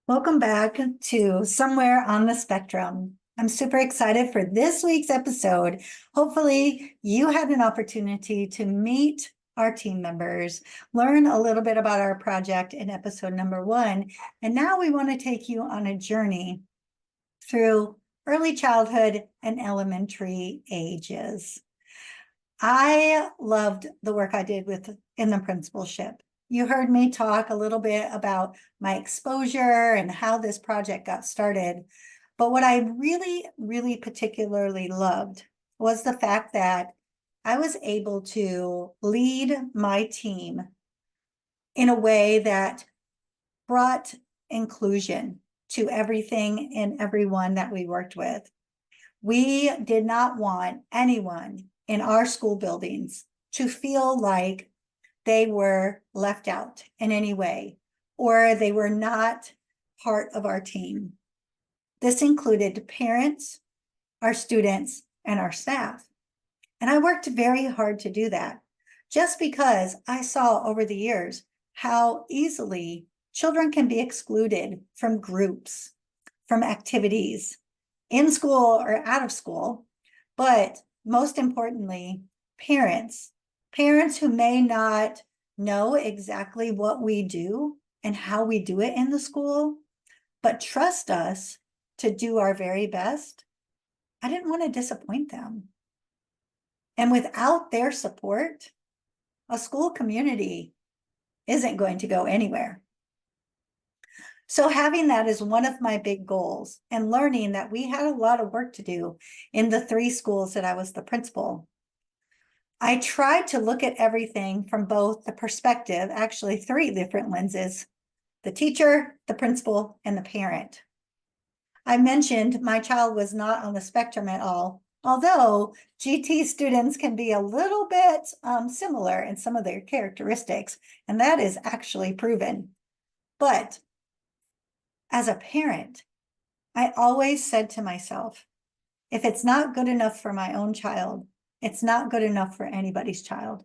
Welcome back to Somewhere on the Spectrum. I'm super excited for this week's episode. Hopefully, you had an opportunity to meet our team members, learn a little bit about our project in episode number 1, and now we want to take you on a journey through early childhood and elementary ages. I loved the work I did in the principalship. You heard me talk a little bit about my exposure and how this project got started. But what I really, really particularly loved was the fact that I was able to lead my team in a way that brought inclusion to everything and everyone that we worked with. We did not want anyone in our school buildings to feel like they were left out in any way, or they were not part of our team. This included parents, our students, and our staff. And I worked very hard to do that, just because I saw over the years how easily children can be excluded from groups, from activities, in school or out of school, but most importantly, parents who may not know exactly what we do and how we do it in the school, but trust us to do our very best. I didn't want to disappoint them. And without their support, a school community isn't going to go anywhere. So having that is one of my big goals, and learning that we had a lot of work to do in the 3 schools that I was the principal. I tried to look at everything from both the perspective, actually 3 different lenses: the teacher, the principal, and the parent. I mentioned my child was not on the spectrum at all, although GT students can be a little bit similar in some of their characteristics, and that is actually proven. But as a parent, I always said to myself, if it's not good enough for my own child, it's not good enough for anybody's child.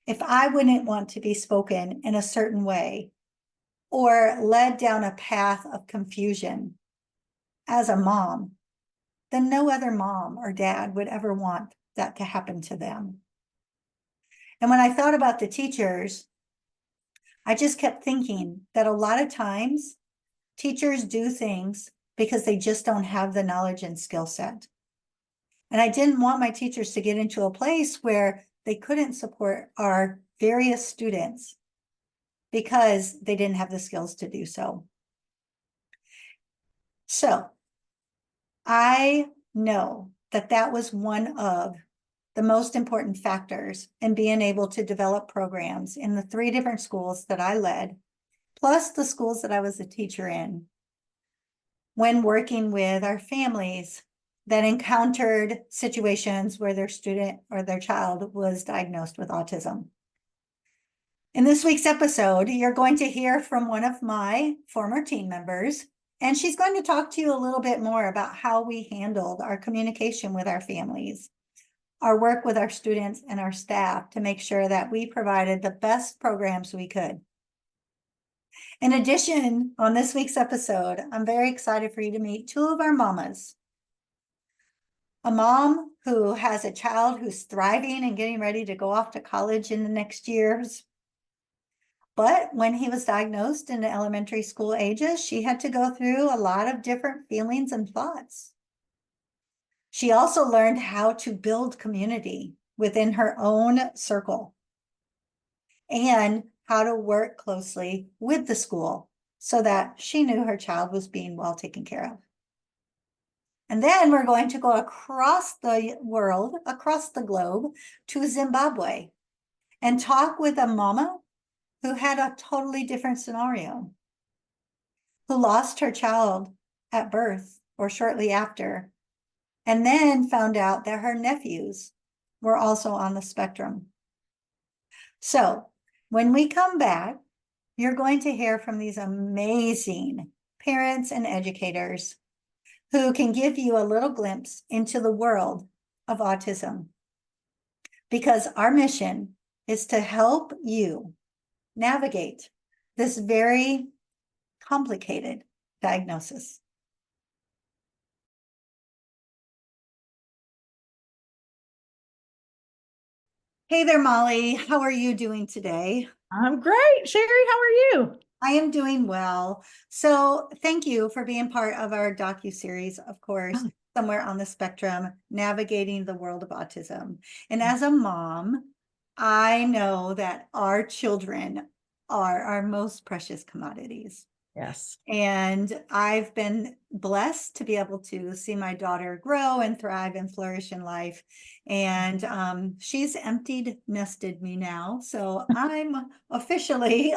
If I wouldn't want to be spoken in a certain way or led down a path of confusion as a mom, then no other mom or dad would ever want that to happen to them. And when I thought about the teachers, I just kept thinking that a lot of times teachers do things because they just don't have the knowledge and skill set. And I didn't want my teachers to get into a place where they couldn't support our various students because they didn't have the skills to do so. So I know that that was one of the most important factors in being able to develop programs in the 3 different schools that I led, plus the schools that I was a teacher in, when working with our families that encountered situations where their student or their child was diagnosed with autism. In this week's episode, you're going to hear from one of my former team members, and she's going to talk to you a little bit more about how we handled our communication with our families, our work with our students and our staff to make sure that we provided the best programs we could. In addition, on this week's episode, I'm very excited for you to meet 2 of our mamas. A mom who has a child who's thriving and getting ready to go off to college in the next years. But when he was diagnosed in the elementary school ages, she had to go through a lot of different feelings and thoughts. She also learned how to build community within her own circle and how to work closely with the school so that she knew her child was being well taken care of. And then we're going to go across the world, across the globe, to Zimbabwe and talk with a mama who had a totally different scenario, who lost her child at birth or shortly after, and then found out that her nephews we're also on the spectrum. So when we come back, you're going to hear from these amazing parents and educators who can give you a little glimpse into the world of autism. Because our mission is to help you navigate this very complicated diagnosis. Hey there, Molly. How are you doing today? I'm great. Sherry, how are you? I am doing well. So thank you for being part of our docuseries, of course, Oh, Somewhere on the Spectrum, Navigating the World of Autism. And as a mom, I know that our children are our most precious commodities. yes. And I've been blessed to be able to see my daughter grow and thrive and flourish in life. And she's emptied nested me now. So I'm officially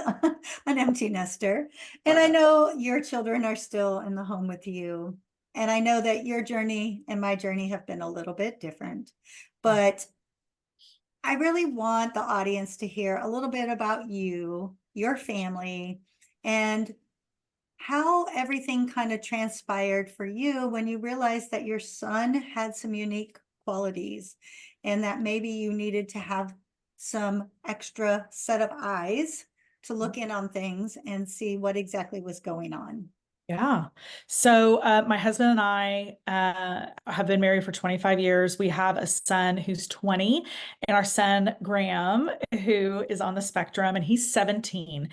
an empty nester. And I know your children are still in the home with you. And I know that your journey and my journey have been a little bit different. But I really want the audience to hear a little bit about you, your family, and how everything kind of transpired for you when you realized that your son had some unique qualities and that maybe you needed to have some extra set of eyes to look in on things and see what exactly was going on. Yeah. So my husband and I have been married for 25 years. We have a son who's 20 and our son Graham, who is on the spectrum, and he's 17.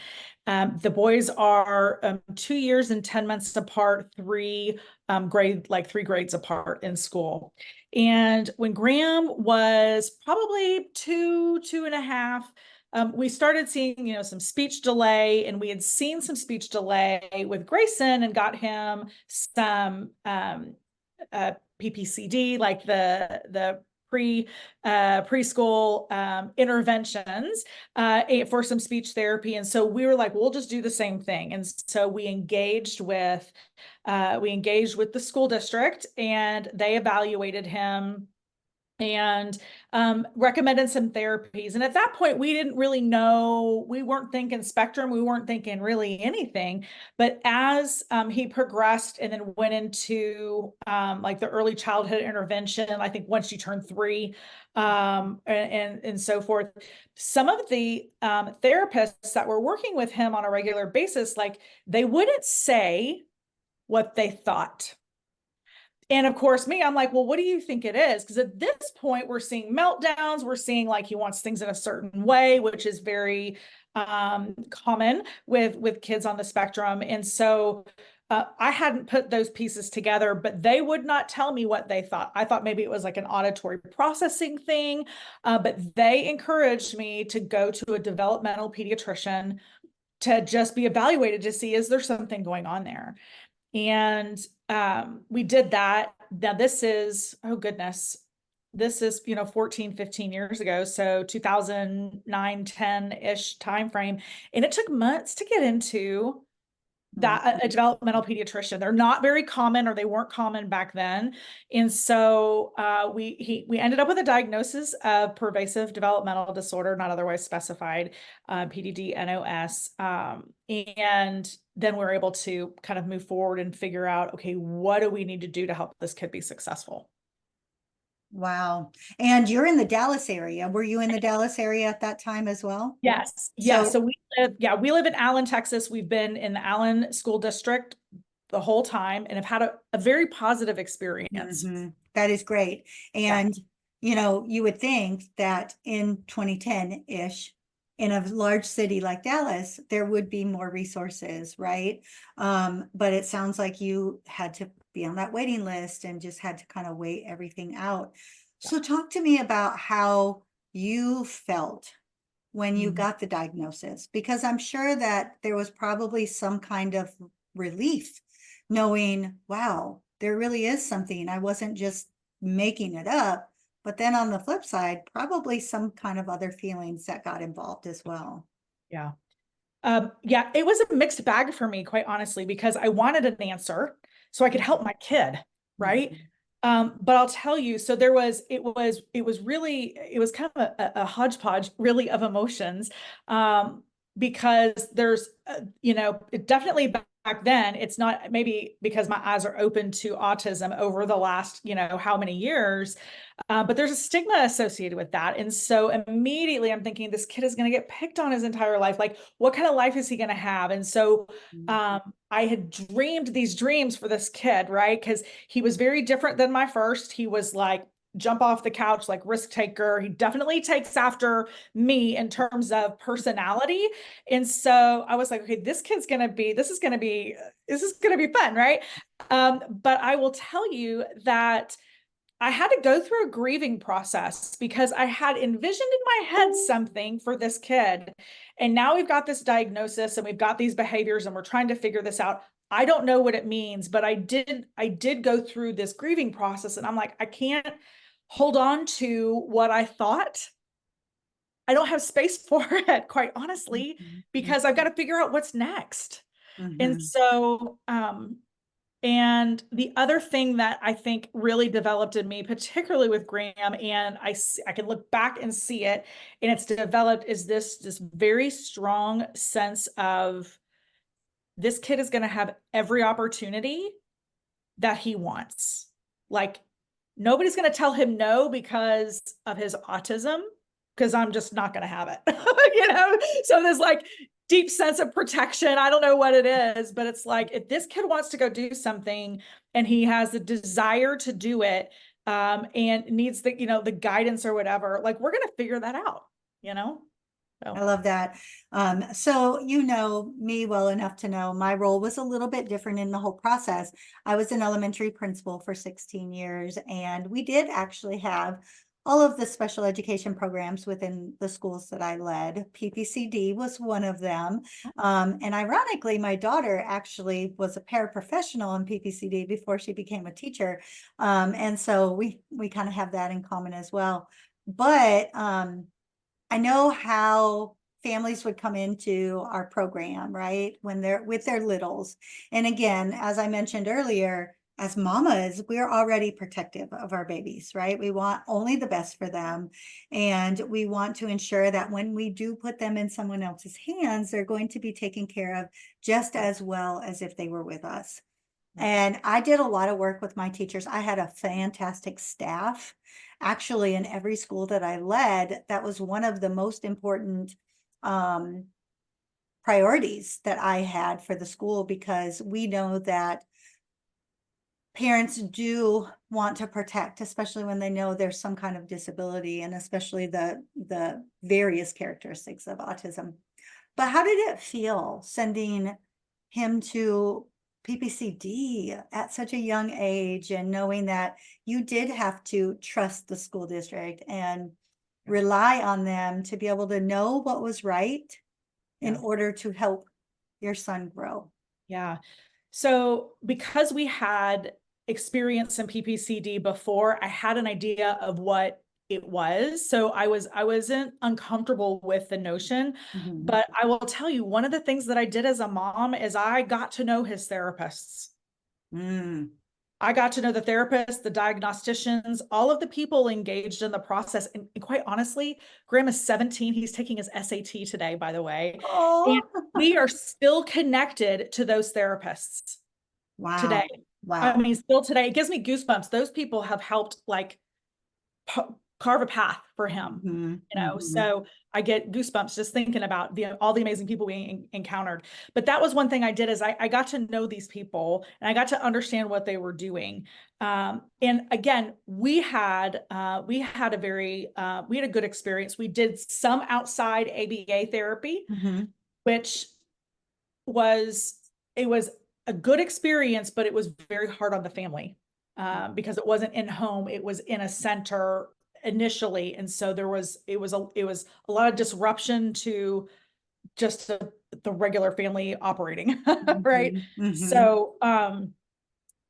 The boys are 2 years and 10 months apart, three grades apart in school. And when Graham was probably two and a half, we started seeing, some speech delay, and we had seen some speech delay with Grayson and got him some PPCD, like the preschool interventions for some speech therapy. And so we were like, we'll just do the same thing. And so we engaged with the school district, and they evaluated him and recommended some therapies. And at that point, we didn't really know, we weren't thinking spectrum, we weren't thinking really anything. But as he progressed and then went into like the early childhood intervention, I think once you turn 3 and so forth, some of the therapists that were working with him on a regular basis, like they wouldn't say what they thought. And of course, me, I'm like, well, what do you think it is? Because at this point, we're seeing meltdowns. We're seeing like he wants things in a certain way, which is very common with kids on the spectrum. And so I hadn't put those pieces together, but they would not tell me what they thought. I thought maybe it was like an auditory processing thing, but they encouraged me to go to a developmental pediatrician to just be evaluated to see, is there something going on there? And we did that. Now this is, oh goodness, this is, 14, 15 years ago. So 2009, 10-ish timeframe. And it took months to get into that a developmental pediatrician. They're not very common, or they weren't common back then. And so we ended up with a diagnosis of pervasive developmental disorder, not otherwise specified, PDD NOS. And then we're able to kind of move forward and figure out, okay, what do we need to do to help this kid be successful? Wow. And you're in the Dallas area. Were you in the Dallas area at that time as well? Yes. So So we live in Allen, Texas. We've been in the Allen School District the whole time and have had a very positive experience. that is great. Yeah. And, you would think that in 2010-ish, in a large city like Dallas, there would be more resources, right? But it sounds like you had to be on that waiting list and just had to kind of wait everything out. So talk to me about how you felt when you got the diagnosis, because I'm sure that there was probably some kind of relief knowing, wow, there really is something. I wasn't just making it up. But then on the flip side, probably some kind of other feelings that got involved as well. Yeah. Yeah, it was a mixed bag for me, quite honestly, because I wanted an answer so I could help my kid, right? But I'll tell you, so it was kind of a hodgepodge really of emotions. Because there's, it definitely back then, it's not maybe because my eyes are open to autism over the last, how many years, but there's a stigma associated with that. And so immediately I'm thinking this kid is going to get picked on his entire life. Like, what kind of life is he going to have? And so I had dreamed these dreams for this kid, right? Because he was very different than my first. He was like, jump off the couch, like risk taker. He definitely takes after me in terms of personality. And so I was like, okay, this is going to be fun. Right. But I will tell you that I had to go through a grieving process because I had envisioned in my head something for this kid. And now we've got this diagnosis and we've got these behaviors and we're trying to figure this out. I don't know what it means, but I did go through this grieving process, and I'm like, I can't hold on to what I thought. I don't have space for it, quite honestly, because I've got to figure out what's next. And so, and the other thing that I think really developed in me, particularly with Graham, and I can look back and see it, and it's developed, is this very strong sense of this kid is going to have every opportunity that he wants. Like, nobody's going to tell him no because of his autism, because I'm just not going to have it. So there's like deep sense of protection. I don't know what it is, but it's like, if this kid wants to go do something and he has the desire to do it, and needs the guidance or whatever, like, we're going to figure that out. So. I love that. So you know me well enough to know my role was a little bit different in the whole process. I was an elementary principal for 16 years, and we did actually have all of the special education programs within the schools that I led. PPCD was one of them. And ironically, my daughter actually was a paraprofessional in PPCD before she became a teacher. And so we kind of have that in common as well. But I know how families would come into our program, right? When they're with their littles. And again, as I mentioned earlier, as mamas, we're already protective of our babies, right? We want only the best for them. And we want to ensure that when we do put them in someone else's hands, they're going to be taken care of just as well as if they were with us. And I did a lot of work with my teachers. I had a fantastic staff. Actually, in every school that I led, that was one of the most important priorities that I had for the school, because we know that parents do want to protect, especially when they know there's some kind of disability, and especially the various characteristics of autism. But how did it feel sending him to PPCD at such a young age, and knowing that you did have to trust the school district and rely on them to be able to know what was right in order to help your son grow? Yeah. So because we had experience in PPCD before, I had an idea of what it was. So I wasn't uncomfortable with the notion, but I will tell you, one of the things that I did as a mom is I got to know his therapists. I got to know the therapists, the diagnosticians, all of the people engaged in the process. And quite honestly, Graham is 17. He's taking his SAT today, by the way. Oh, And we are still connected to those therapists today. Wow. I mean, still today, it gives me goosebumps. Those people have helped like carve a path for him, so I get goosebumps just thinking about all the amazing people we encountered. But that was one thing I did, is I got to know these people and I got to understand what they were doing. And again, we had a good experience. We did some outside ABA therapy, which was a good experience, but it was very hard on the family, because it wasn't in home, it was in a center initially. And so it was a lot of disruption to just the regular family operating. Right. So,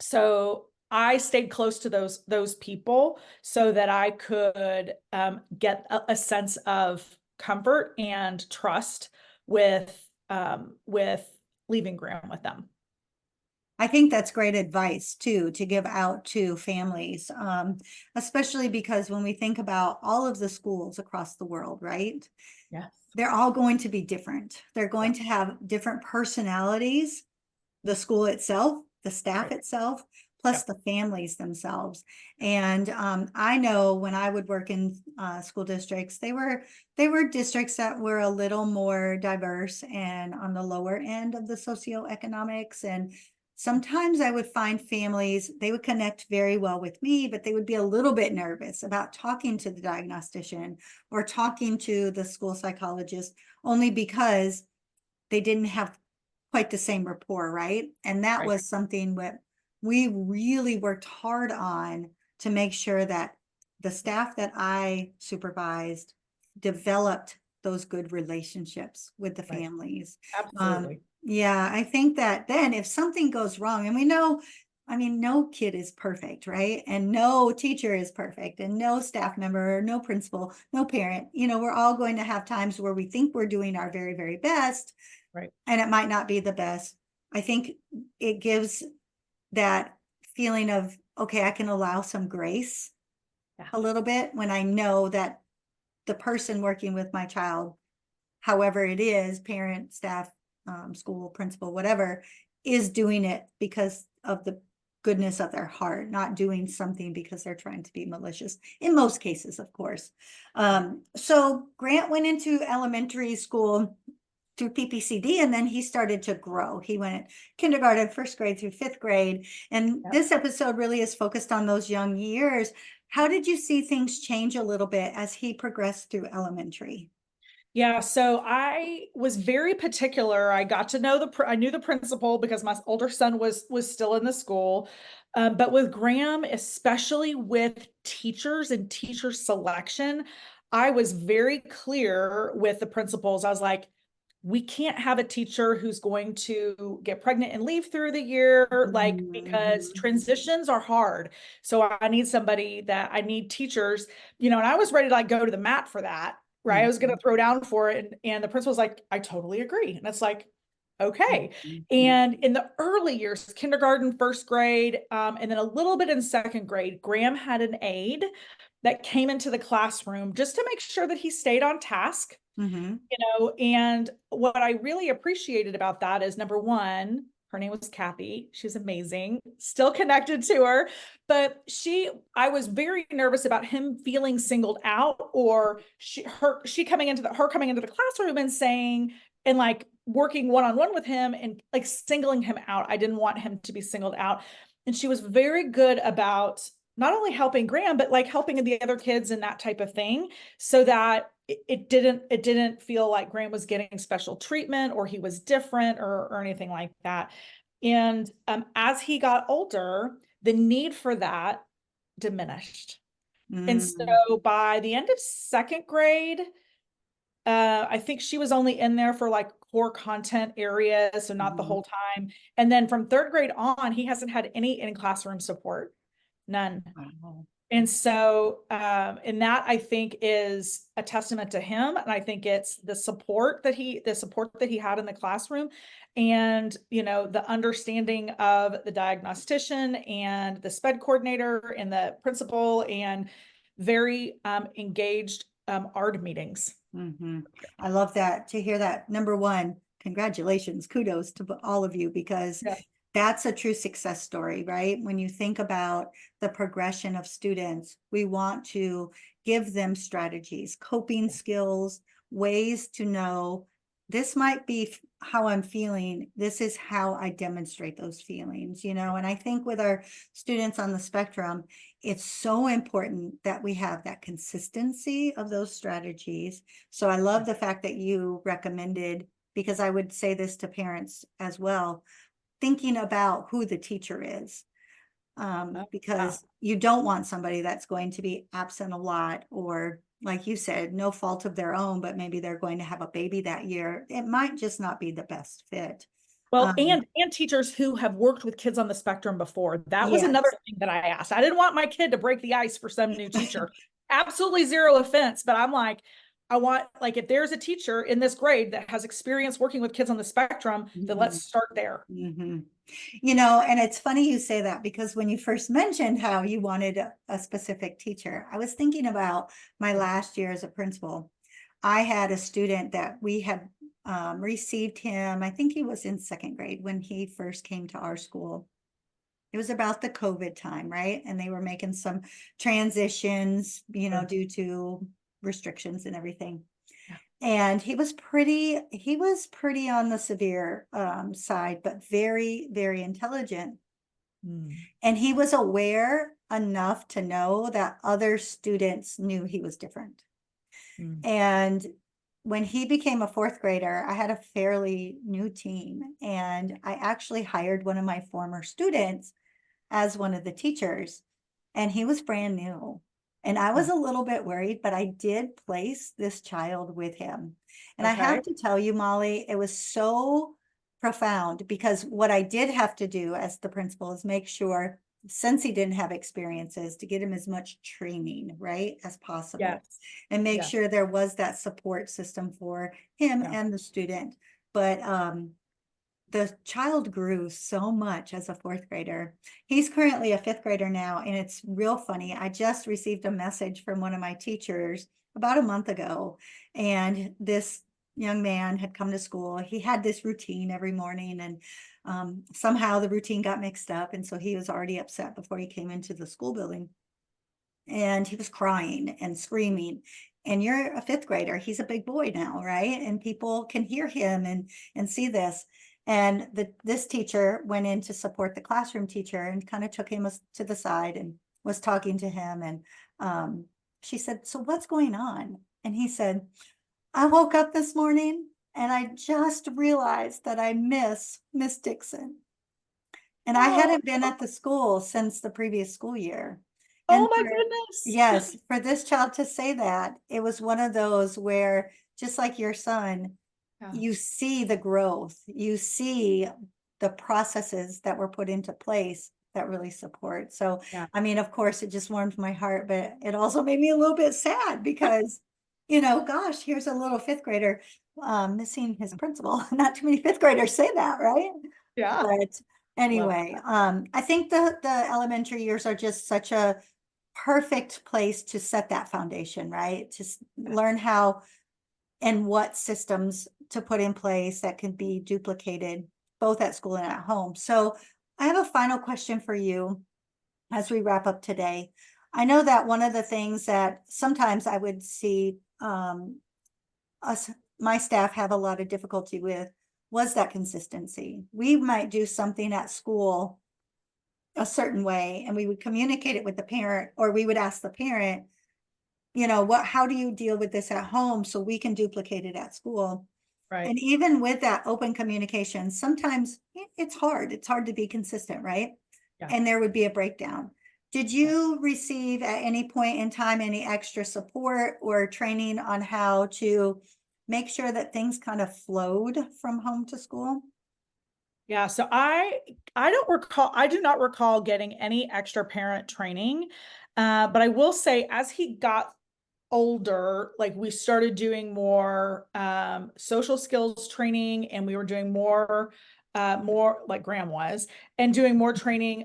so I stayed close to those people so that I could, get a sense of comfort and trust with leaving Graham with them. I think that's great advice too, to give out to families, especially because when we think about all of the schools across the world, right? Yes. They're all going to be different. They're going to have different personalities, the school itself, the staff Right. itself, plus Yep. the families themselves. And I know when I would work in school districts, they were districts that were a little more diverse and on the lower end of the socioeconomics. And sometimes I would find families, they would connect very well with me, but they would be a little bit nervous about talking to the diagnostician or talking to the school psychologist, only because they didn't have quite the same rapport, right? And that Right. was something that we really worked hard on to make sure that the staff that I supervised developed those good relationships with the Right. families. Absolutely. Yeah, I think that then if something goes wrong, and we know, I mean, no kid is perfect, right? And no teacher is perfect, and no staff member, no principal, no parent, we're all going to have times where we think we're doing our very, very best, Right. and it might not be the best. I think it gives that feeling of, okay, I can allow some grace Yeah. a little bit when I know that the person working with my child, however it is, parent, staff, school, principal, whatever, is doing it because of the goodness of their heart, not doing something because they're trying to be malicious. In most cases, of course. So Grant went into elementary school through PPCD, and then he started to grow. He went kindergarten, first grade through fifth grade. And Yep. this episode really is focused on those young years. How did you see things change a little bit as he progressed through elementary? Yeah, so I was very particular. I got to know I knew the principal because my older son was still in the school. But with Graham, especially with teachers and teacher selection, I was very clear with the principals. I was like, we can't have a teacher who's going to get pregnant and leave through the year, like, because Mhm. transitions are hard. So I need teachers, and I was ready to like go to the mat for that. Right. I was going to Mhm. throw down for it. And the principal's like, I totally agree. And it's like, okay. Mhm. And in the early years, kindergarten, first grade, and then a little bit in second grade, Graham had an aide that came into the classroom just to make sure that he stayed on task. Mhm. And what I really appreciated about that is, number one, her name was Kathy. She's amazing, still connected to her, but I was very nervous about him feeling singled out, or she coming into the classroom and saying, and like working one-on-one with him and like singling him out. I didn't want him to be singled out. And she was very good about not only helping Graham, but like helping the other kids and that type of thing, so that it didn't feel like Graham was getting special treatment or he was different or anything like that. And as he got older, the need for that diminished. And Mhm. so by the end of second grade, I think she was only in there for like core content areas, so not the Mhm. whole time. And then from third grade on, he hasn't had any in-classroom support, none. Wow. And so, and that I think is a testament to him. And I think it's the support that he had in the classroom, and, the understanding of the diagnostician and the SPED coordinator and the principal, and very engaged ARD meetings. Mhm. I love that, to hear that. Number one, congratulations, kudos to all of you, because Yeah. that's a true success story, right? When you think about the progression of students, we want to give them strategies, coping skills, ways to know this might be how I'm feeling. This is how I demonstrate those feelings, and I think with our students on the spectrum, it's so important that we have that consistency of those strategies. So I love the fact that you recommended, because I would say this to parents as well, thinking about who the teacher is. Yeah. Because you don't want somebody that's going to be absent a lot, or like you said, no fault of their own, but maybe they're going to have a baby that year. It might just not be the best fit. Well, Um, and teachers who have worked with kids on the spectrum before. That was another yes. thing that I asked. I didn't want my kid to break the ice for some new teacher. Absolutely zero offense, but I'm like, like, if there's a teacher in this grade that has experience working with kids on the spectrum, then let's start there. Mhm. You know, and it's funny you say that, because when you first mentioned how you wanted a specific teacher, I was thinking about my last year as a principal. I had a student that we had received him, I think he was in second grade when he first came to our school. It was about the COVID time, right? And they were making some transitions, you know, Sure. due to restrictions and everything. Yeah. And he was pretty on the severe side, but very, very intelligent. Mm. And he was aware enough to know that other students knew he was different. Mm. And when he became a fourth grader, I had a fairly new team, and I actually hired one of my former students as one of the teachers, and he was brand new. And I was Mm. a little bit worried, but I did place this child with him. And I Okay. have to tell you, Molly, it was so profound, because what I did have to do as the principal is make sure, since he didn't have experiences, to get him as much training, right, as possible, Yes. and make Yeah. sure there was that support system for him Yeah. and the student. But the child grew so much as a fourth grader. He's currently a fifth grader now, and it's real funny. I just received a message from one of my teachers about a month ago, and this young man had come to school. He had this routine every morning, and somehow the routine got mixed up, and so he was already upset before he came into the school building. And he was crying and screaming. And you're a fifth grader. He's a big boy now, right? And people can hear him and see this. And this teacher went in to support the classroom teacher and kind of took him to the side and was talking to him. And she said, "So what's going on?" And he said, "I woke up this morning and I just realized that I miss Miss Dixon. And I Oh, hadn't been at the school since the previous school year." oh And my goodness. yes, for this child to say that, it was one of those where, just like your son, Yeah. you see the growth, you see the processes that were put into place that really support. So, Yeah. I mean, of course, it just warmed my heart, but it also made me a little bit sad, because, gosh, here's a little fifth grader missing his principal. Not too many fifth graders say that, right? Yeah. But Love anyway, I think the elementary years are just such a perfect place to set that foundation, right? To that. learn how and what systems to put in place that can be duplicated both at school and at home. So I have a final question for you as we wrap up today. I know that one of the things that sometimes I would see us, my staff, have a lot of difficulty with was that consistency. We might do something at school a certain way, and we would communicate it with the parent, or we would ask the parent, how do you deal with this at home so we can duplicate it at school? Right. And even with that open communication, sometimes it's hard. It's hard to be consistent, right? Yeah. And there would be a breakdown. Did Yeah. you receive at any point in time any extra support or training on how to make sure that things kind of flowed from home to school? Yeah. So I do not recall getting any extra parent training. But I will say, as he got older, like, we started doing more social skills training, and we were doing more like Graham was, and doing more training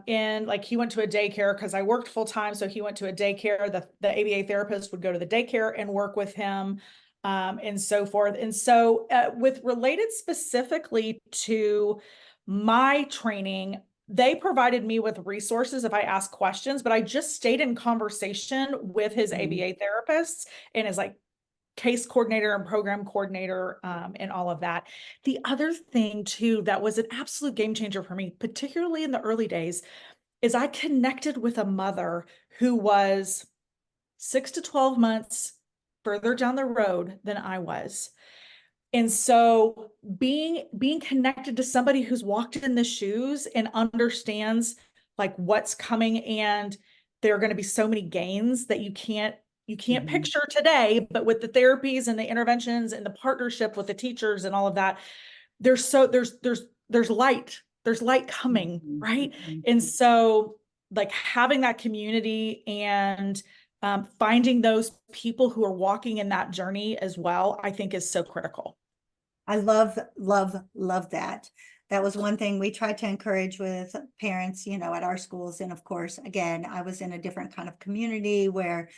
in, like, he went to a daycare because I worked full time. So he went to a daycare. The ABA therapist would go to the daycare and work with him, and so forth. And so with related specifically to my training, they provided me with resources if I asked questions, but I just stayed in conversation with his ABA therapists and his, like, case coordinator and program coordinator, and all of that. The other thing too that was an absolute game changer for me, particularly in the early days, is I connected with a mother who was 6 to 12 months further down the road than I was. And so being connected to somebody who's walked in the shoes and understands, like, what's coming, and there are going to be so many gains that you can't Mhm. picture today, but with the therapies and the interventions and the partnership with the teachers and all of that, there's light coming, Mhm. right? Mhm. And so, like, having that community and finding those people who are walking in that journey as well, I think is so critical. I love, love, love that. That was one thing we tried to encourage with parents, you know, at our schools. And of course, again, I was in a different kind of community where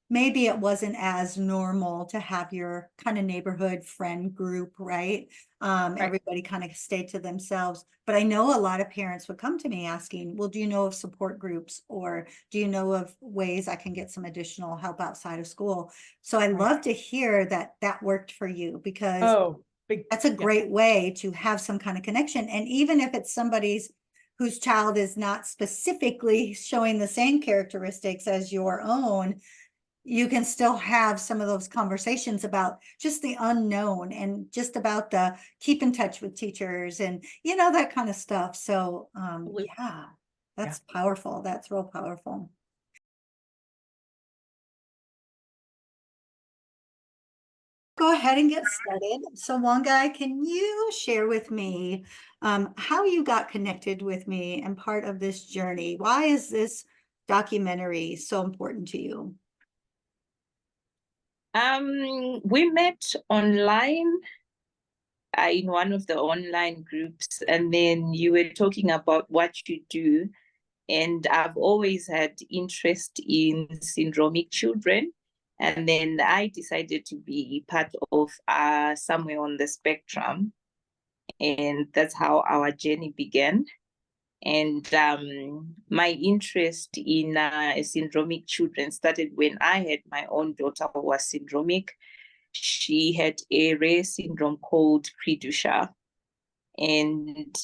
maybe it wasn't as normal to have your kind of neighborhood friend group, right? Everybody kind of stayed to themselves. But I know a lot of parents would come to me asking, well, do you know of support groups, or do you know of ways I can get some additional help outside of school? So I love to hear that that worked for you, because that's a great way to have some kind of connection. And even if it's somebody's whose child is not specifically showing the same characteristics as your own, you can still have some of those conversations about just the unknown, and just about the keep in touch with teachers, and, you know, that kind of stuff. So, yeah, that's powerful. That's real powerful. Go ahead and get started. So Wangai, can you share with me how you got connected with me and part of this journey? Why is this documentary so important to you? We met online in one of the online groups, and then you were talking about what you do. And I've always had interest in syndromic children. And then I decided to be part of Somewhere on the Spectrum. And that's how our journey began. And my interest in syndromic children started when I had my own daughter who was syndromic. She had a rare syndrome called Cri du Chat. And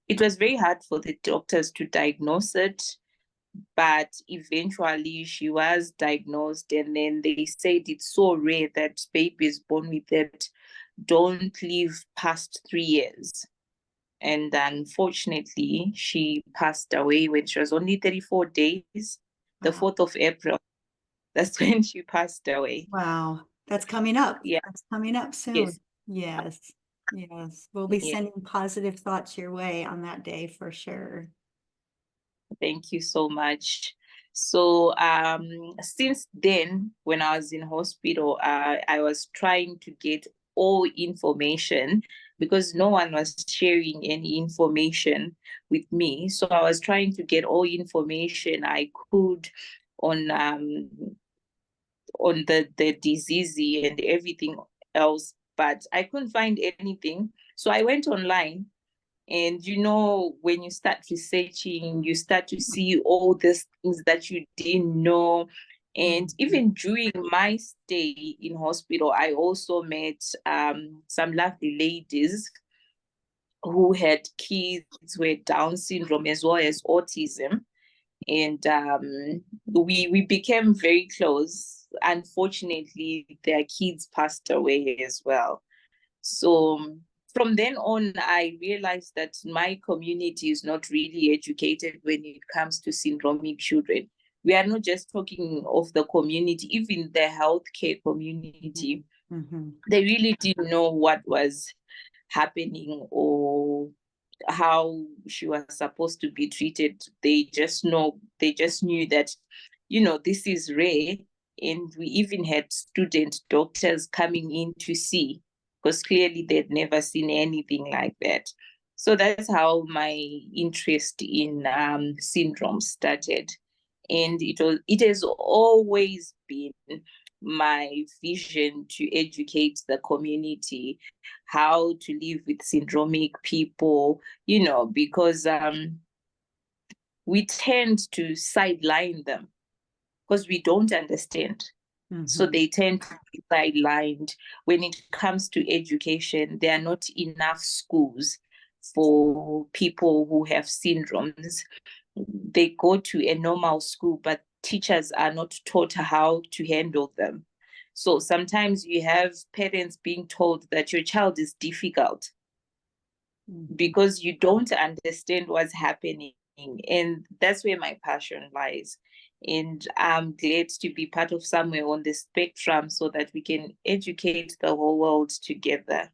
it was very hard for the doctors to diagnose it, but eventually she was diagnosed, and then they said it's so rare that babies born with it don't live past 3 years. And unfortunately, she passed away when she was only 34 days, the 4th of April. That's when she passed away. Wow, that's coming up. Yeah. That's coming up soon. Yes. Yes. Yes. We'll be sending positive thoughts your way on that day for sure. Thank you so much. So since then, when I was in hospital, I was trying to get all information, because no one was sharing any information with me. So I was trying to get all information I could on the disease and everything else, but I couldn't find anything. So I went online. And you know, when you start researching, you start to see all these things that you didn't know. And even during my stay in hospital, I also met some lovely ladies who had kids with Down syndrome as well as autism. And we became very close. Unfortunately, their kids passed away as well. So from then on, I realized that my community is not really educated when it comes to syndromic children. We are not just talking of the community, even the healthcare community. They really didn't know what was happening or how she was supposed to be treated. They just knew that, you know, this is rare. And we even had student doctors coming in to see, because clearly they'd never seen anything like that. So that's how my interest in syndrome started. And it has always been my vision to educate the community how to live with syndromic people, you know, because we tend to sideline them because we don't understand. So they tend to be sidelined. When it comes to education, there are not enough schools for people who have syndromes. They go to a normal school, but teachers are not taught how to handle them. So sometimes you have parents being told that your child is difficult because you don't understand what's happening. And that's where my passion lies. And I'm glad to be part of Somewhere on the Spectrum so that we can educate the whole world together.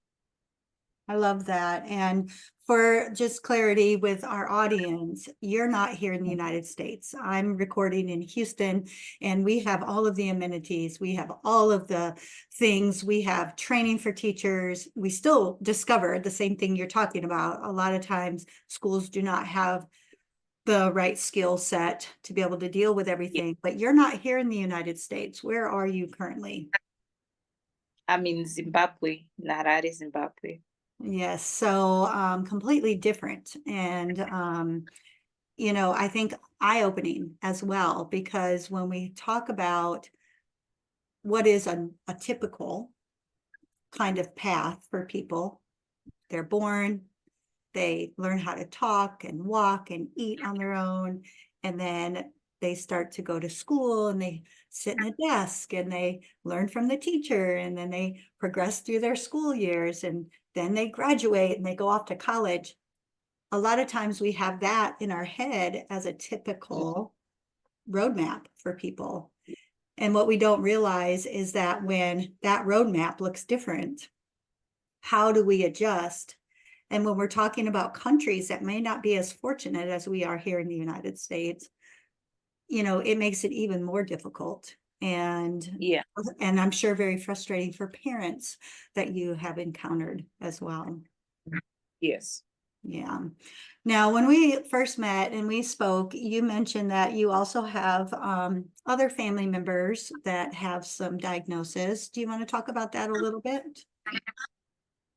I love that. And for just clarity with our audience, you're not here in the United States. I'm recording in Houston, and we have all of the amenities. We have all of the things. We have training for teachers. We still discover the same thing you're talking about. A lot of times schools do not have the right skill set to be able to deal with everything, but you're not here in the United States. Where are you currently? I'm in Zimbabwe, Harare, Zimbabwe. Yes, so completely different. And you know, I think eye-opening as well, because when we talk about what is a typical kind of path for people, they're born, they learn how to talk and walk and eat on their own, and then they start to go to school and they sit in a desk and they learn from the teacher, and then they progress through their school years, and then they graduate and they go off to college. A lot of times we have that in our head as a typical roadmap for people. And what we don't realize is that when that roadmap looks different, how do we adjust? And when we're talking about countries that may not be as fortunate as we are here in the United States, you know, it makes it even more difficult. And Yeah. I'm sure very frustrating for parents that you have encountered as well. Yes. Yeah. Now, when we first met and we spoke, you mentioned that you also have other family members that have some diagnosis. Do you want to talk about that a little bit?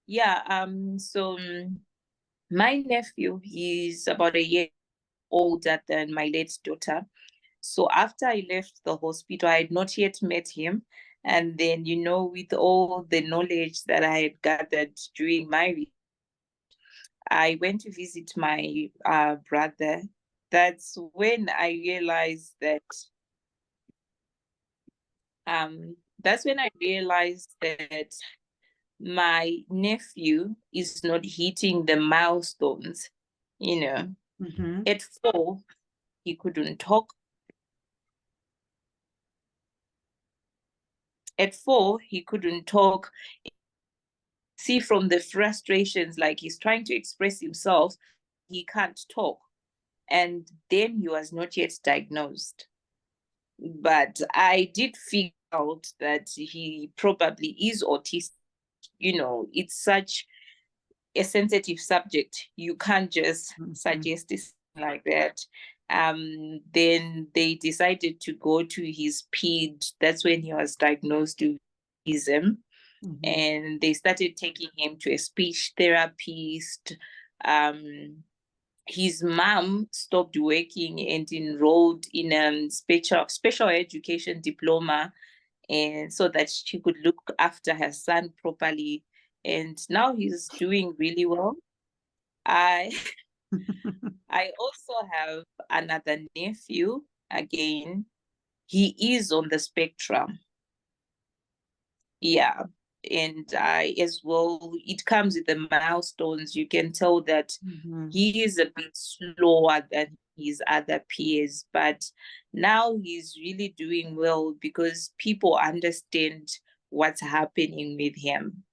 Yeah. My nephew, he's about a year older than my late daughter. So after I left the hospital, I had not yet met him. And then, you know, with all the knowledge that I had gathered during my research, I went to visit my brother. That's when I realized that my nephew is not hitting the milestones. You know, at 4, he couldn't talk. At 4, he couldn't talk. See from the frustrations, like he's trying to express himself, he can't talk. And then he was not yet diagnosed. But I did figure out that he probably is autistic. You know, it's such a sensitive subject. You can't just suggest this like that. Then they decided to go to his PED. That's when he was diagnosed with autism. And they started taking him to a speech therapist. His mom stopped working and enrolled in a special education diploma, and so that she could look after her son properly. And now he's doing really well. I also have another nephew. Again, he is on the spectrum. Yeah. And as well, it comes with the milestones. You can tell that he is a bit slower than his other peers, but now he's really doing well because people understand what's happening with him.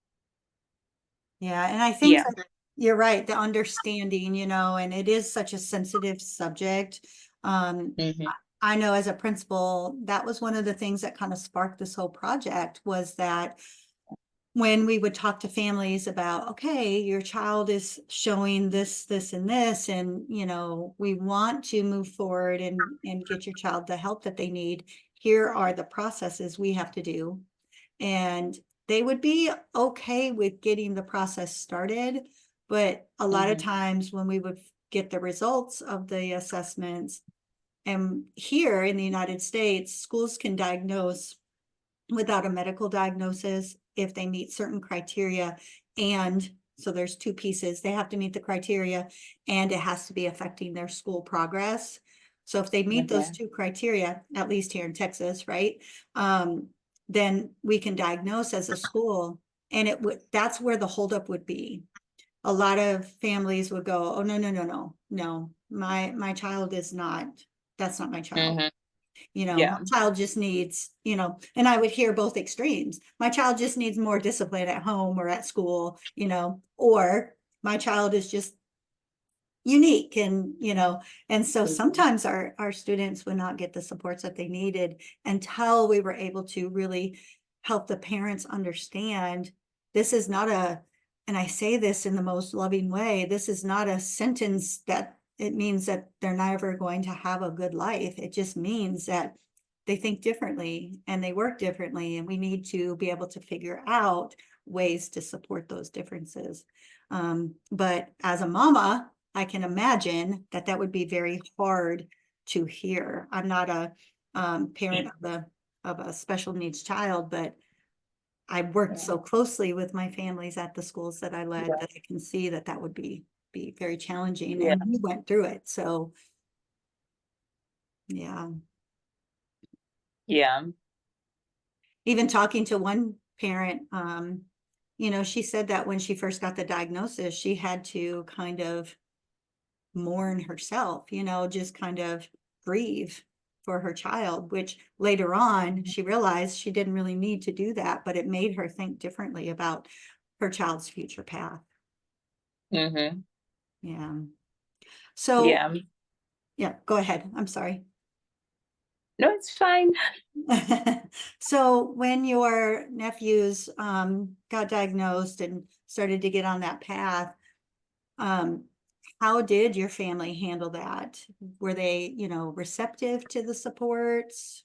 Yeah, and I think that you're right, the understanding, you know, and it is such a sensitive subject. I know as a principal, that was one of the things that kind of sparked this whole project, was that when we would talk to families about, okay, your child is showing this, this, and this, and, you know, we want to move forward and get your child the help that they need. Here are the processes we have to do. And they would be okay with getting the process started. But a lot of times when we would get the results of the assessments, and here in the United States, schools can diagnose without a medical diagnosis if they meet certain criteria. And so there's two pieces. They have to meet the criteria, and it has to be affecting their school progress. So if they meet those two criteria, at least here in Texas, right? Then we can diagnose as a school, and it would, that's where the holdup would be. A lot of families would go, oh, no, my child is not, that's not my child. You know, my child just needs, you know, and I would hear both extremes. My child just needs more discipline at home or at school, you know, or my child is just unique and, and so Mhm. sometimes our students would not get the supports that they needed until we were able to really help the parents understand this is not and I say this in the most loving way, this is not a sentence that it means that they're never going to have a good life. It just means that they think differently and they work differently, and we need to be able to figure out ways to support those differences. But as a mama, I can imagine that that would be very hard to hear. I'm not a parent of a special needs child, but I worked so closely with my families at the schools that I led Yeah. that I can see that that would be very challenging. Yeah. And we went through it. So yeah, Yeah. even talking to one parent, she said that when she first got the diagnosis, she had to kind of mourn herself, just kind of grieve for her child, which later on she realized she didn't really need to do that, but it made her think differently about her child's future path. Mm-hmm. Yeah. So, Yeah. yeah, go ahead. I'm sorry. No, it's fine. So when your nephews got diagnosed and started to get on that path, um, how did your family handle that? Were they, receptive to the supports?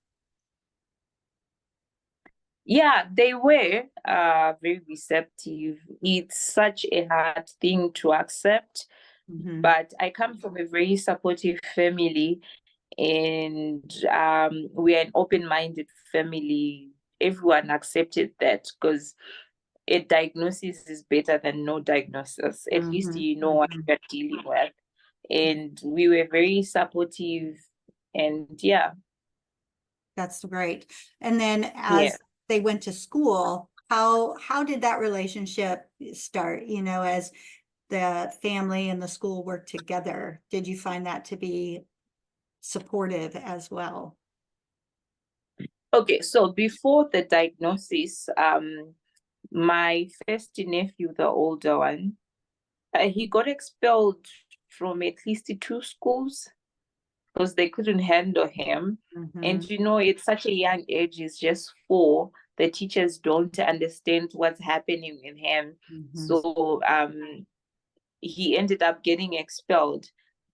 Yeah, they were very receptive. It's such a hard thing to accept, Mhm. but I come from a very supportive family, and we're an open-minded family. Everyone accepted that because a diagnosis is better than no diagnosis. At least Mhm. you know what Mhm. you're dealing with. And we were very supportive, and yeah. That's great. And then Yeah. as they went to school, how did that relationship start, as the family and the school worked together? Did you find that to be supportive as well? Okay, so before the diagnosis, my first nephew, the older one, he got expelled from at least 2 schools because they couldn't handle him. And Mhm. it's such a young age, he's just 4. The teachers don't understand what's happening with him. Mhm. So he ended up getting expelled.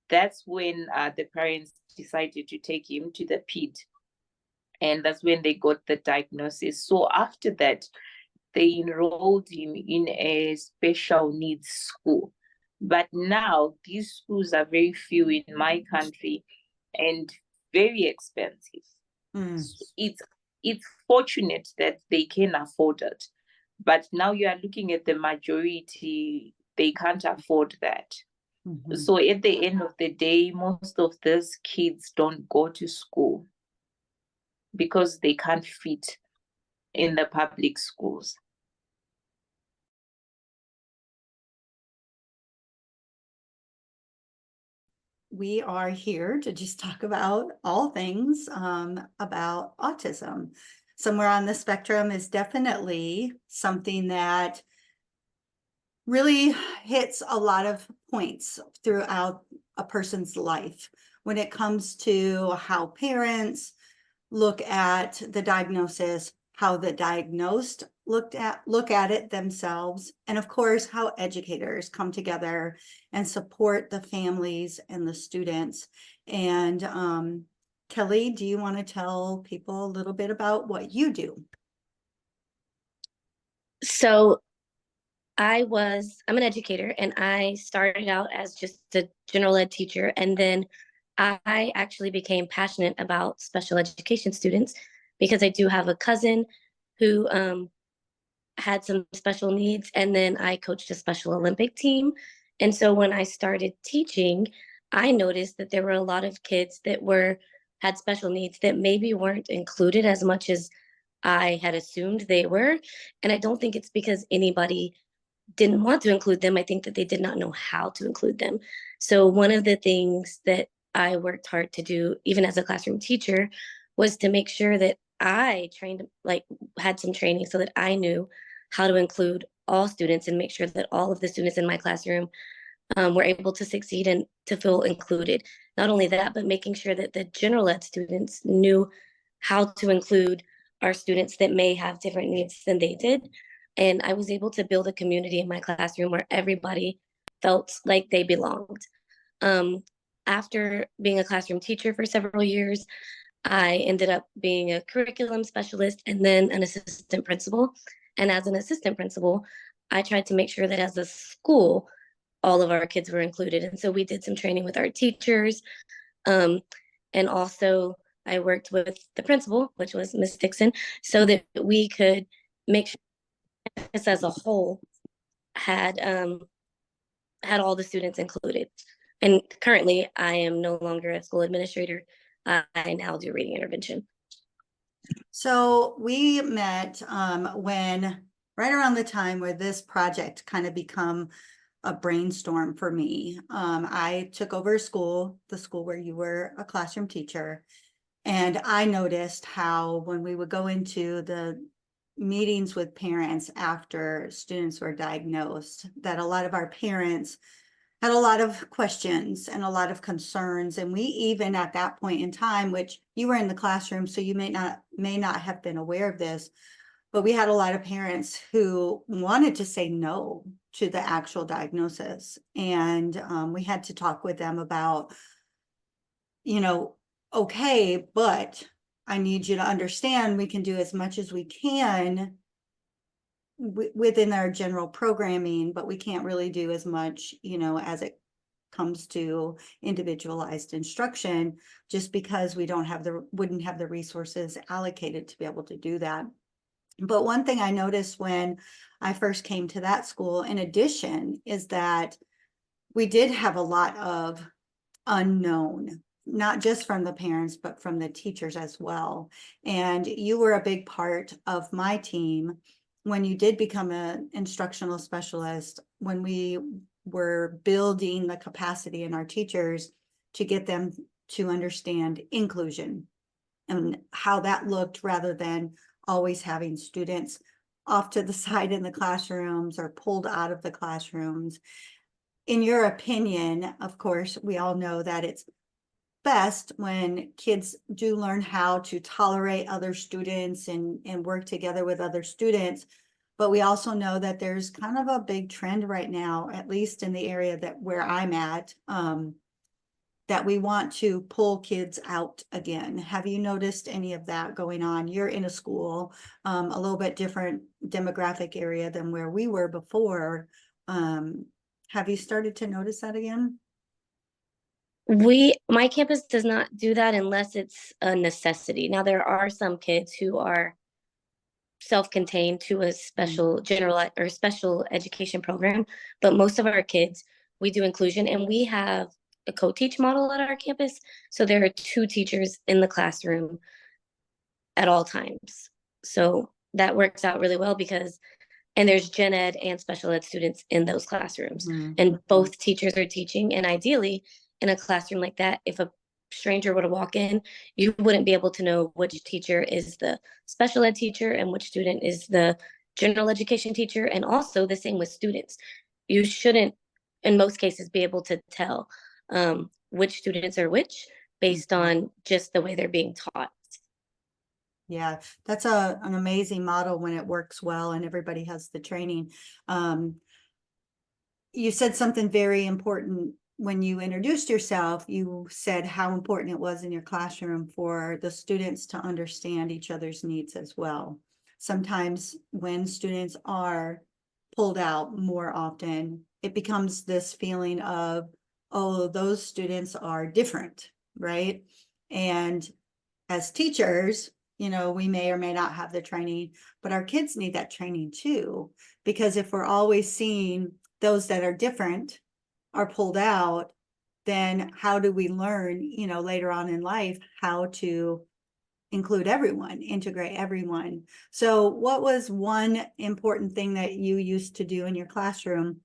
That's when the parents decided to take him to the PED. And that's when they got the diagnosis. So after that, they enrolled him in a special needs school. But now these schools are very few in my country and very expensive. Mm. So it's fortunate that they can afford it. But now you are looking at the majority, they can't afford that. Mhm. So at the end of the day, most of these kids don't go to school because they can't fit in the public schools. We are here to just talk about all things about autism. Somewhere on the spectrum is definitely something that really hits a lot of points throughout a person's life when it comes to how parents look at the diagnosis, how the diagnosed look at it themselves, and of course how educators come together and support the families and the students. And Kelly, do you want to tell people a little bit about what you do? So I'm an educator, and I started out as just a general ed teacher. And then I actually became passionate about special education students because I do have a cousin who had some special needs. And then I coached a Special Olympic team. And so when I started teaching, I noticed that there were a lot of kids that had special needs that maybe weren't included as much as I had assumed they were. And I don't think it's because anybody didn't want to include them. I think that they did not know how to include them. So one of the things that I worked hard to do, even as a classroom teacher, was to make sure that I had some training so that I knew how to include all students and make sure that all of the students in my classroom were able to succeed and to feel included. Not only that, but making sure that the general ed students knew how to include our students that may have different needs than they did. And I was able to build a community in my classroom where everybody felt like they belonged. After being a classroom teacher for several years, I ended up being a curriculum specialist and then an assistant principal. And as an assistant principal, I tried to make sure that as a school, all of our kids were included. And so we did some training with our teachers. And also I worked with the principal, which was Miss Dixon, so that we could make sure this as a whole had all the students included. And currently I am no longer a school administrator. I now do reading intervention. So we met when right around the time where this project kind of become a brainstorm for me. I took over the school where you were a classroom teacher, and I noticed how when we would go into the meetings with parents after students were diagnosed, that a lot of our parents had a lot of questions and a lot of concerns. And we even at that point in time, which you were in the classroom, so you may not have been aware of this, but we had a lot of parents who wanted to say no to the actual diagnosis. And we had to talk with them about, okay, but I need you to understand we can do as much as we can within our general programming, but we can't really do as much, as it comes to individualized instruction, just because we wouldn't have the resources allocated to be able to do that. But one thing I noticed when I first came to that school, in addition, is that we did have a lot of unknown, not just from the parents, but from the teachers as well. And you were a big part of my team when you did become an instructional specialist, when we were building the capacity in our teachers to get them to understand inclusion and how that looked, rather than always having students off to the side in the classrooms or pulled out of the classrooms. In your opinion, of course, we all know that it's best when kids do learn how to tolerate other students and work together with other students. But we also know that there's kind of a big trend right now, at least in the area where I'm at, that we want to pull kids out again. Have you noticed any of that going on? You're in a school, a little bit different demographic area than where we were before. Have you started to notice that again? My campus does not do that unless it's a necessity. Now, there are some kids who are self-contained to a special general or special education program, but most of our kids, we do inclusion, and we have a co-teach model at our campus. So there are 2 teachers in the classroom at all times. So that works out really well and there's gen ed and special ed students in those classrooms, and both teachers are teaching. And ideally, in a classroom like that, if a stranger were to walk in, you wouldn't be able to know which teacher is the special ed teacher and which student is the general education teacher. And also the same with students. You shouldn't, in most cases, be able to tell which students are which based on just the way they're being taught. Yeah, that's an amazing model when it works well and everybody has the training. You said something very important when you introduced yourself. You said how important it was in your classroom for the students to understand each other's needs as well. Sometimes when students are pulled out more often, it becomes this feeling of, oh, those students are different, right? And as teachers, we may or may not have the training, but our kids need that training too, because if we're always seeing those that are different are pulled out, then how do we learn, later on in life, how to include everyone, integrate everyone? So what was one important thing that you used to do in your classroom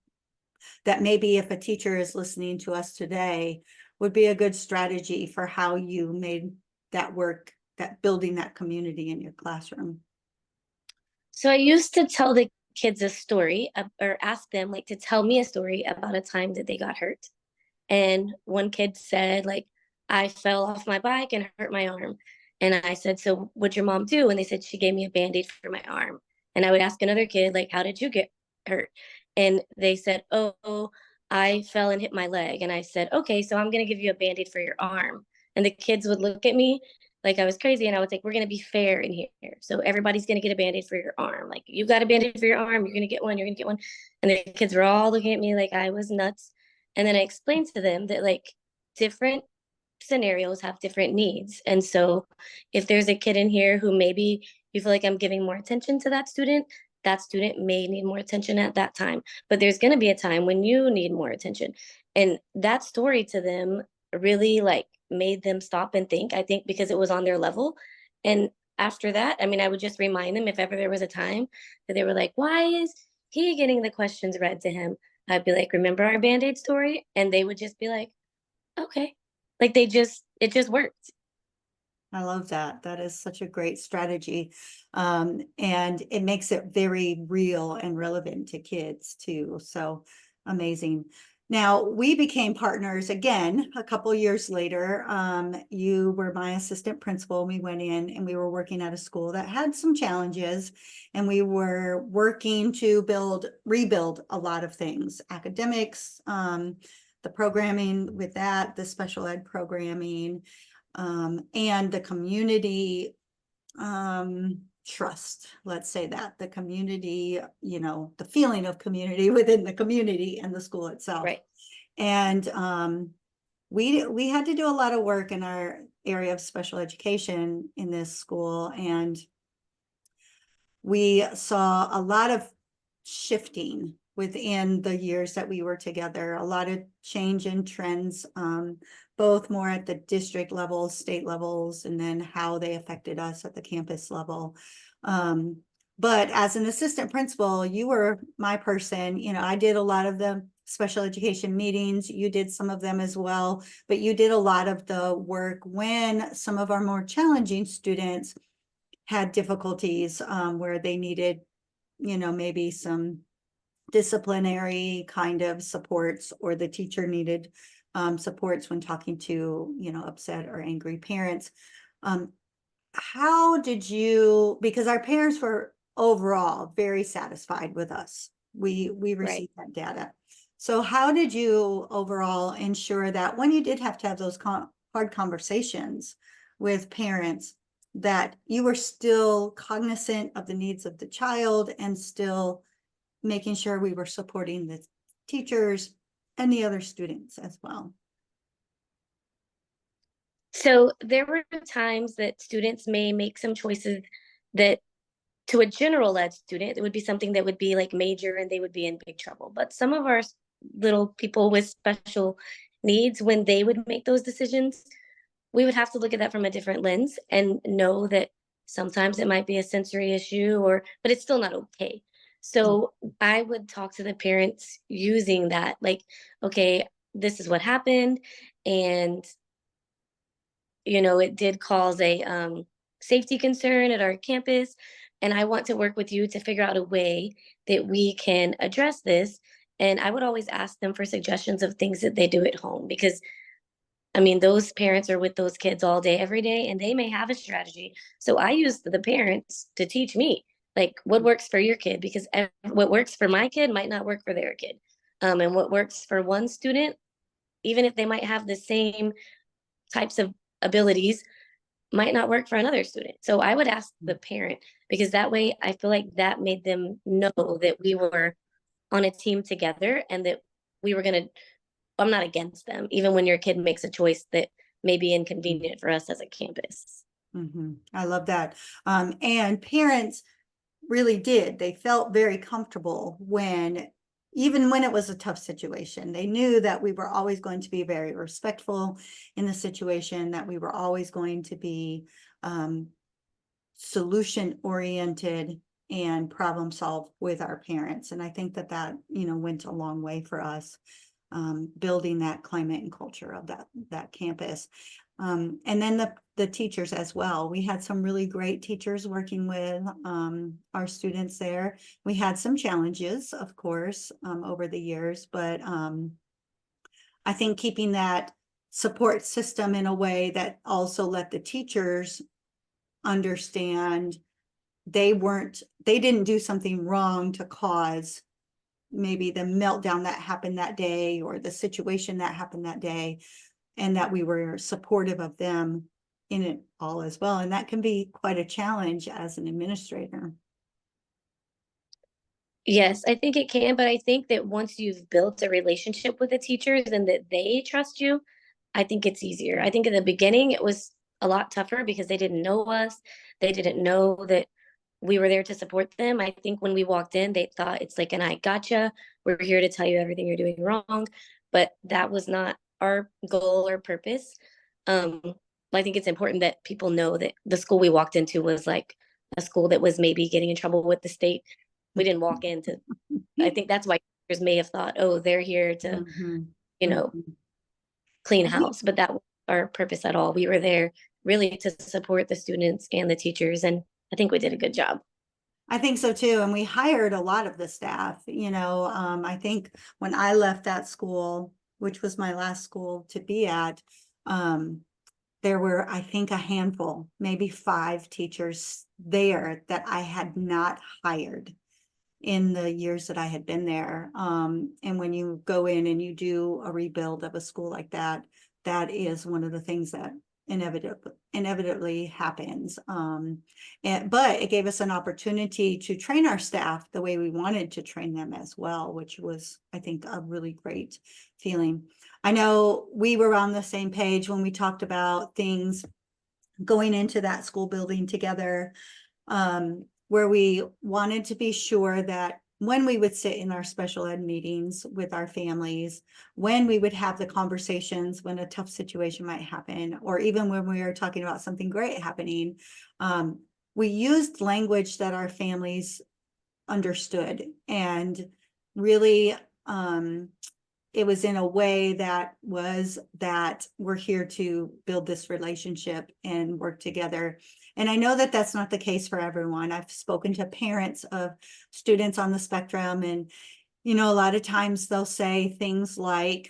that maybe if a teacher is listening to us today would be a good strategy for how you made that work, that building that community in your classroom? So I used to tell the kids a story or ask them like to tell me a story about a time that they got hurt. And one kid said, like, I fell off my bike and hurt my arm. And I said, so what'd your mom do? And they said she gave me a band-aid for my arm. And I would ask another kid, like, how did you get hurt? And they said, oh, I fell and hit my leg. And I said, okay, so I'm going to give you a band-aid for your arm. And the kids would look at me like I was crazy. And I would say, we're going to be fair in here. So everybody's going to get a band-aid for your arm. Like, you got a band-aid for your arm, you're going to get one, you're going to get one. And the kids were all looking at me like I was nuts. And then I explained to them that like different scenarios have different needs. And so if there's a kid in here who maybe you feel like I'm giving more attention to that student may need more attention at that time. But there's going to be a time when you need more attention. And that story to them really like made them stop and think, I think, because it was on their level. And after that, I mean, I would just remind them if ever there was a time that they were like, why is he getting the questions read to him? I'd be like, remember our Band-Aid story? And they would just be like, okay. Like it just worked. I love that. That is such a great strategy. And it makes it very real and relevant to kids too. So amazing. Now we became partners again a couple years later. You were my assistant principal. We went in and we were working at a school that had some challenges, and we were working to rebuild a lot of things, academics, the programming with that, the special ed programming, and the community trust, let's say that, the community, the feeling of community within the community and the school itself. Right. And we had to do a lot of work in our area of special education in this school, and we saw a lot of shifting within the years that we were together, a lot of change in trends, both more at the district levels, state levels, and then how they affected us at the campus level. But as an assistant principal, you were my person. I did a lot of the special education meetings. You did some of them as well, but you did a lot of the work when some of our more challenging students had difficulties, where they needed, maybe some disciplinary kind of supports, or the teacher needed supports when talking to, upset or angry parents. How did you, because our parents were overall very satisfied with us. We received that data. So how did you overall ensure that when you did have to have those hard conversations with parents, that you were still cognizant of the needs of the child and still making sure we were supporting the teachers and the other students as well? So there were times that students may make some choices that to a general ed student, it would be something that would be like major and they would be in big trouble. But some of our little people with special needs, when they would make those decisions, we would have to look at that from a different lens and know that sometimes it might be a sensory issue, but it's still not okay. So I would talk to the parents using that, like, okay, this is what happened. And, it did cause a safety concern at our campus. And I want to work with you to figure out a way that we can address this. And I would always ask them for suggestions of things that they do at home, because I mean, those parents are with those kids all day, every day, and they may have a strategy. So I use the parents to teach me, like, what works for your kid, because what works for my kid might not work for their kid. And what works for one student, even if they might have the same types of abilities, might not work for another student. So I would ask the parent, because that way I feel like that made them know that we were on a team together and that we were going to, I'm not against them, even when your kid makes a choice that may be inconvenient for us as a campus. Mm-hmm. I love that. And parents really did. They felt very comfortable even when it was a tough situation. They knew that we were always going to be very respectful in the situation, that we were always going to be solution oriented and problem solve with our parents. And I think that went a long way for us, building that climate and culture of that campus. And then the teachers as well. We had some really great teachers working with our students there. We had some challenges, of course, over the years, but I think keeping that support system in a way that also let the teachers understand they didn't do something wrong to cause maybe the meltdown that happened that day or the situation that happened that day, and that we were supportive of them in it all as well. And that can be quite a challenge as an administrator. Yes, I think it can, but I think that once you've built a relationship with the teachers and that they trust you, I think it's easier. I think in the beginning it was a lot tougher because they didn't know us. They didn't know that we were there to support them. I think when we walked in, they thought it's like, and I gotcha. We're here to tell you everything you're doing wrong. But that was not our goal or purpose. I think it's important that people know that the school we walked into was like a school that was maybe getting in trouble with the state. We didn't walk into, I think that's why teachers may have thought, oh, they're here to, you know, clean house, but that wasn't our purpose at all. We were there really to support the students and the teachers, and I think we did a good job. I think so too. And we hired a lot of the staff, I think when I left that school, which was my last school to be at, there were, I think, a handful, maybe 5 teachers there that I had not hired in the years that I had been there. And when you go in and you do a rebuild of a school like that, that is one of the things that inevitably happens. But it gave us an opportunity to train our staff the way we wanted to train them as well, which was, I think, a really great feeling. I know we were on the same page when we talked about things going into that school building together, where we wanted to be sure that when we would sit in our special ed meetings with our families, when we would have the conversations when a tough situation might happen, or even when we were talking about something great happening, we used language that our families understood, and really it was in a way that we're here to build this relationship and work together. And I know that that's not the case for everyone. I've spoken to parents of students on the spectrum, and, a lot of times they'll say things like,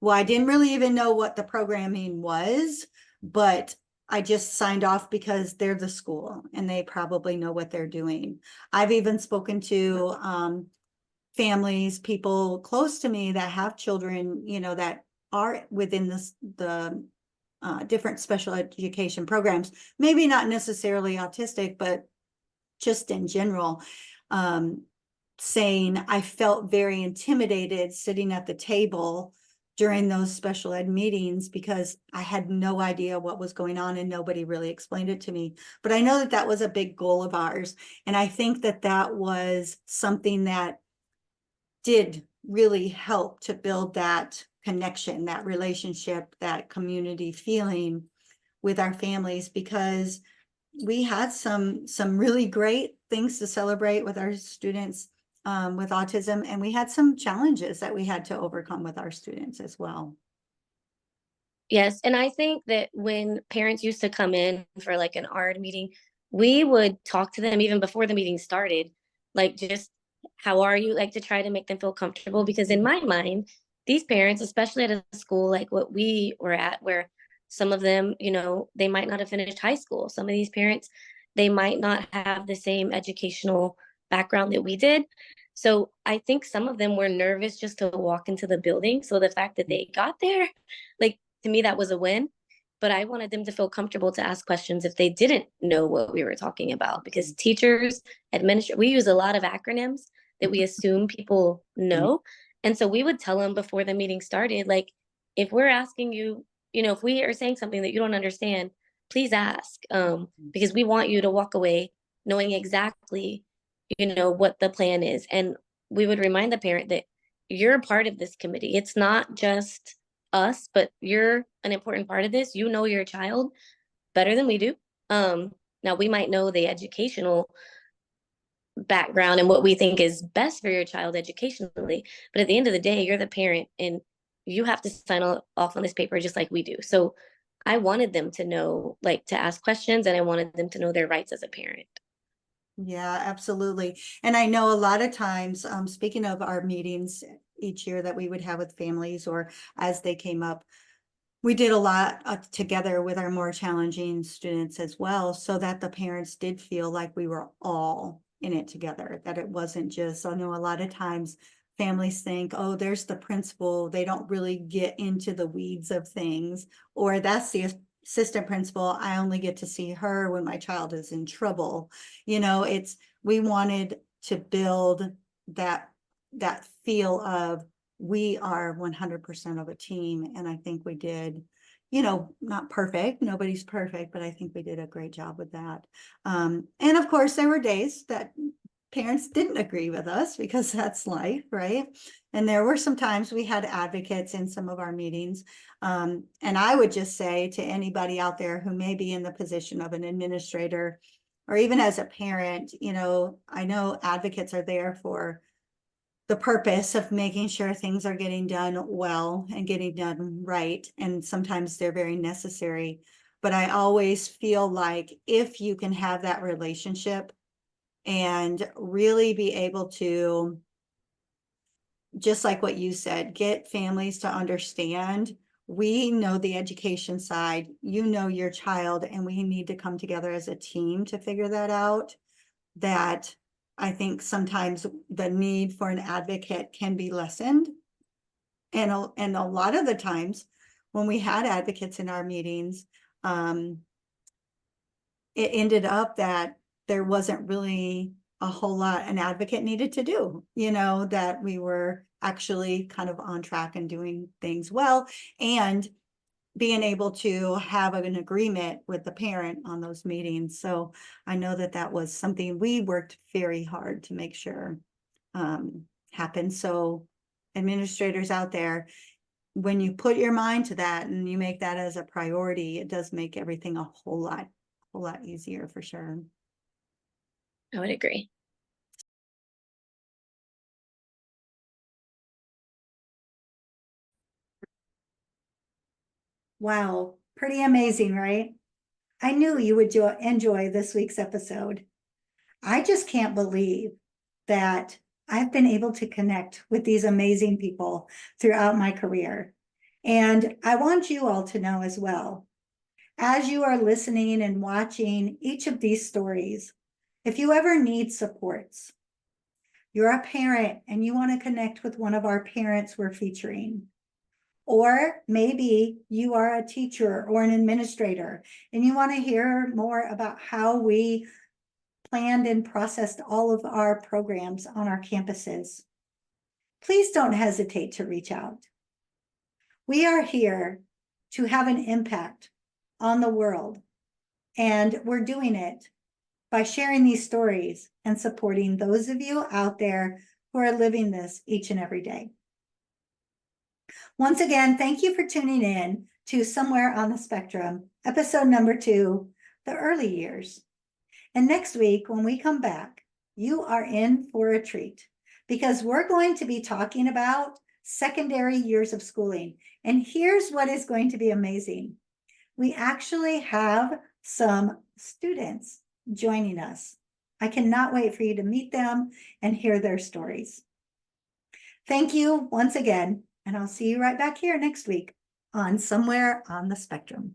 well, I didn't really even know what the programming was, but I just signed off because they're the school and they probably know what they're doing. I've even spoken to families, people close to me that have children, that are within the different special education programs, maybe not necessarily autistic, but just in general, saying I felt very intimidated sitting at the table during those special ed meetings because I had no idea what was going on and nobody really explained it to me. But I know that that was a big goal of ours. And I think that that was something that did really help to build that connection, that relationship, that community feeling with our families, because we had some really great things to celebrate with our students with autism, and we had some challenges that we had to overcome with our students as well. Yes, and I think that when parents used to come in for like an ARD meeting, we would talk to them even before the meeting started, like just how are you, like to try to make them feel comfortable, because in my mind, these parents, especially at a school like what we were at, where some of them, they might not have finished high school. Some of these parents, they might not have the same educational background that we did. So I think some of them were nervous just to walk into the building. So the fact that they got there, like to me, that was a win. But I wanted them to feel comfortable to ask questions if they didn't know what we were talking about, because teachers, administrators, we use a lot of acronyms that we assume people know. And so we would tell them before the meeting started, like, if we're asking you, if we are saying something that you don't understand, please ask, because we want you to walk away knowing exactly, what the plan is. And we would remind the parent that you're a part of this committee. It's not just us, but you're an important part of this. You know your child better than we do. Now we might know the educational background and what we think is best for your child educationally, but at the end of the day, you're the parent and you have to sign off on this paper just like we do. So I wanted them to know, like, to ask questions, and I wanted them to know their rights as a parent. Yeah, absolutely. And I know a lot of times, speaking of our meetings each year that we would have with families or as they came up, we did a lot together with our more challenging students as well, so that the parents did feel like we were all in it together, that it wasn't just, I know a lot of times families think, oh, there's the principal, they don't really get into the weeds of things, or that's the assistant principal, I only get to see her when my child is in trouble. You know, we wanted to build that feel of we are 100% of a team, and I think we did, you know, not perfect, nobody's perfect, but I think we did a great job with that. And of course, there were days that parents didn't agree with us because that's life, right? And there were some times we had advocates in some of our meetings. And I would just say to anybody out there who may be in the position of an administrator or even as a parent, you know, I know advocates are there for the purpose of making sure things are getting done well and getting done right. And sometimes they're very necessary. But I always feel like if you can have that relationship and really be able to, just like what you said, get families to understand, we know the education side, you know your child, and we need to come together as a team to figure that out. That I think sometimes the need for an advocate can be lessened. And a lot of the times when we had advocates in our meetings, it ended up that there wasn't really a whole lot an advocate needed to do, you know, that we were actually kind of on track and doing things well, and being able to have an agreement with the parent on those meetings. So I know that that was something we worked very hard to make sure happened. So administrators out there, when you put your mind to that and you make that as a priority, it does make everything a whole lot easier for sure. I would agree. Wow, pretty amazing, right? I knew you would enjoy this week's episode. I just can't believe that I've been able to connect with these amazing people throughout my career. And I want you all to know as well, as you are listening and watching each of these stories, if you ever need supports, you're a parent and you want to connect with one of our parents we're featuring, or maybe you are a teacher or an administrator and you want to hear more about how we planned and processed all of our programs on our campuses, please don't hesitate to reach out. We are here to have an impact on the world, and we're doing it by sharing these stories and supporting those of you out there who are living this each and every day. Once again, thank you for tuning in to Somewhere on the Spectrum, episode number 2, the early years. And next week, when we come back, you are in for a treat because we're going to be talking about secondary years of schooling. And here's what is going to be amazing. We actually have some students joining us. I cannot wait for you to meet them and hear their stories. Thank you once again, and I'll see you right back here next week on Somewhere on the Spectrum.